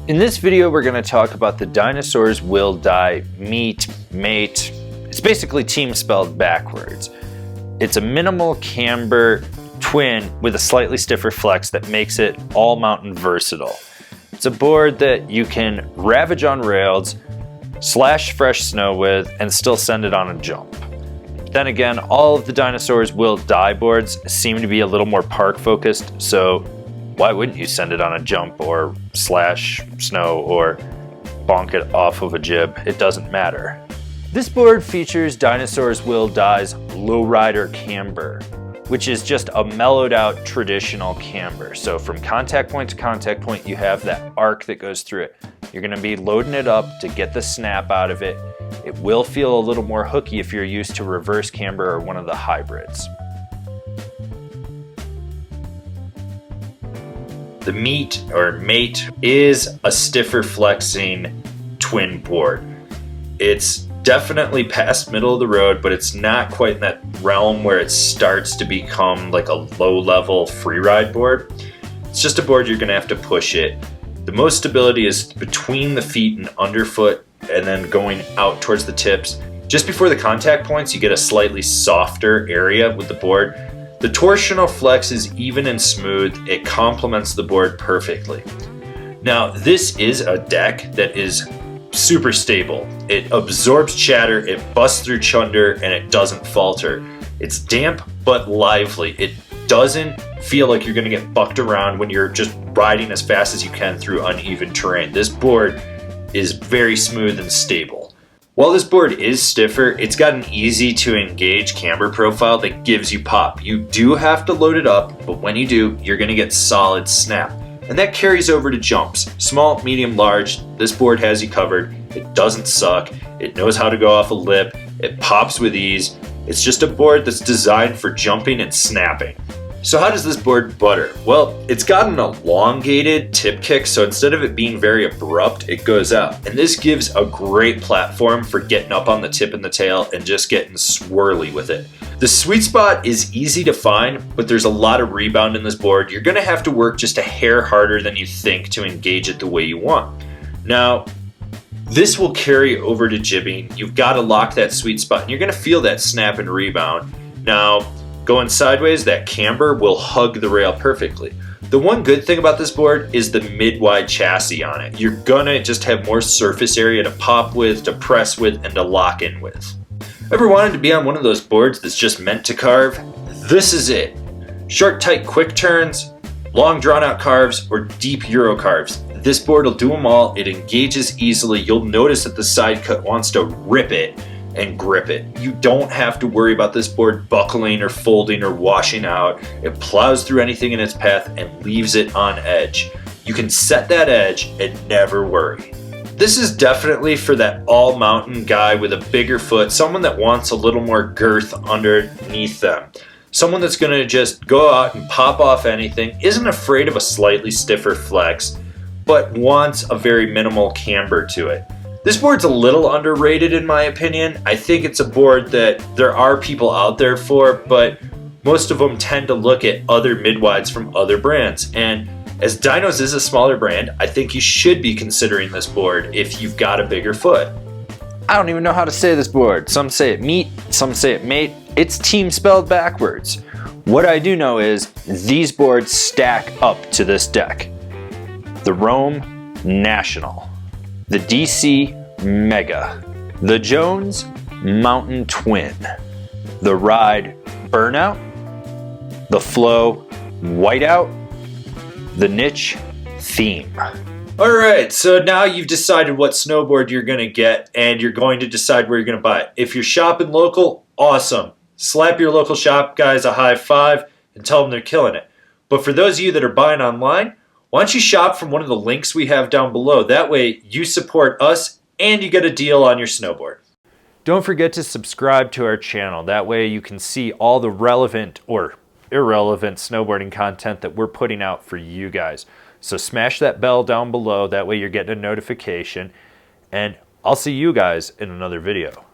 In this video, we're going to talk about the Dinosaurs Will Die Meet Mate. It's basically team spelled backwards. It's a minimal camber twin with a slightly stiffer flex that makes it all mountain versatile. It's a board that you can ravage on rails, slash fresh snow with, and still send it on a jump. Then again, all of the Dinosaurs Will Die boards seem to be a little more park focused, so why wouldn't you send it on a jump or slash snow or bonk it off of a jib? It doesn't matter. This board features Dinosaurs Will Die's Lowrider Camber, which is just a mellowed out traditional camber. So from contact point to contact point, you have that arc that goes through it. You're gonna be loading it up to get the snap out of it. It will feel a little more hooky if you're used to reverse camber or one of the hybrids. The Meet or Mate is a stiffer flexing twin board. It's definitely past middle of the road, but it's not quite in that realm where it starts to become like a low level free ride board. It's just a board you're gonna have to push it. The most stability is between the feet and underfoot and then going out towards the tips. Just before the contact points, you get a slightly softer area with the board. The torsional flex is even and smooth. It complements the board perfectly. Now, this is a deck that is super stable. It absorbs chatter, it busts through chunder, and it doesn't falter. It's damp but lively. It doesn't feel like you're gonna get bucked around when you're just riding as fast as you can through uneven terrain. This board is very smooth and stable. While this board is stiffer, it's got an easy to engage camber profile that gives you pop. You do have to load it up, but when you do, you're gonna get solid snap. And that carries over to jumps. Small, medium, large, this board has you covered. It doesn't suck. It knows how to go off a lip. It pops with ease. It's just a board that's designed for jumping and snapping. So how does this board butter? Well, it's got an elongated tip kick, so instead of it being very abrupt, it goes out. And this gives a great platform for getting up on the tip and the tail and just getting swirly with it. The sweet spot is easy to find, but there's a lot of rebound in this board. You're gonna have to work just a hair harder than you think to engage it the way you want. Now, this will carry over to jibbing. You've got to lock that sweet spot, and you're gonna feel that snap and rebound. Now, going sideways, that camber will hug the rail perfectly. The one good thing about this board is the mid-wide chassis on it. You're gonna just have more surface area to pop with, to press with, and to lock in with. Ever wanted to be on one of those boards that's just meant to carve? This is it. Short, tight, quick turns, long drawn-out carves, or deep Euro carves. This board will do them all. It engages easily. You'll notice that the side cut wants to rip it and grip it. You don't have to worry about this board buckling or folding or washing out. It plows through anything in its path and leaves it on edge. You can set that edge and never worry. This is definitely for that all mountain guy with a bigger foot, someone that wants a little more girth underneath them. Someone that's gonna just go out and pop off anything, isn't afraid of a slightly stiffer flex, but wants a very minimal camber to it. This board's a little underrated in my opinion. I think it's a board that there are people out there for, but most of them tend to look at other mid-wides from other brands. And as Dinos is a smaller brand, I think you should be considering this board if you've got a bigger foot. I don't even know how to say this board. Some say it Meet, some say it Mate. It's team spelled backwards. What I do know is these boards stack up to this deck. The Rome National, the DC Mega, the Jones Mountain Twin, the Ride Burnout, the Flow Whiteout, the Niche Theme. Alright, so now you've decided what snowboard you're going to get, and you're going to decide where you're going to buy it. If you're shopping local, awesome. Slap your local shop guys a high five and tell them they're killing it. But for those of you that are buying online, why don't you shop from one of the links we have down below? That way you support us and you get a deal on your snowboard. Don't forget to subscribe to our channel. That way you can see all the relevant or irrelevant snowboarding content that we're putting out for you guys. So smash that bell down below. That way you're getting a notification. And I'll see you guys in another video.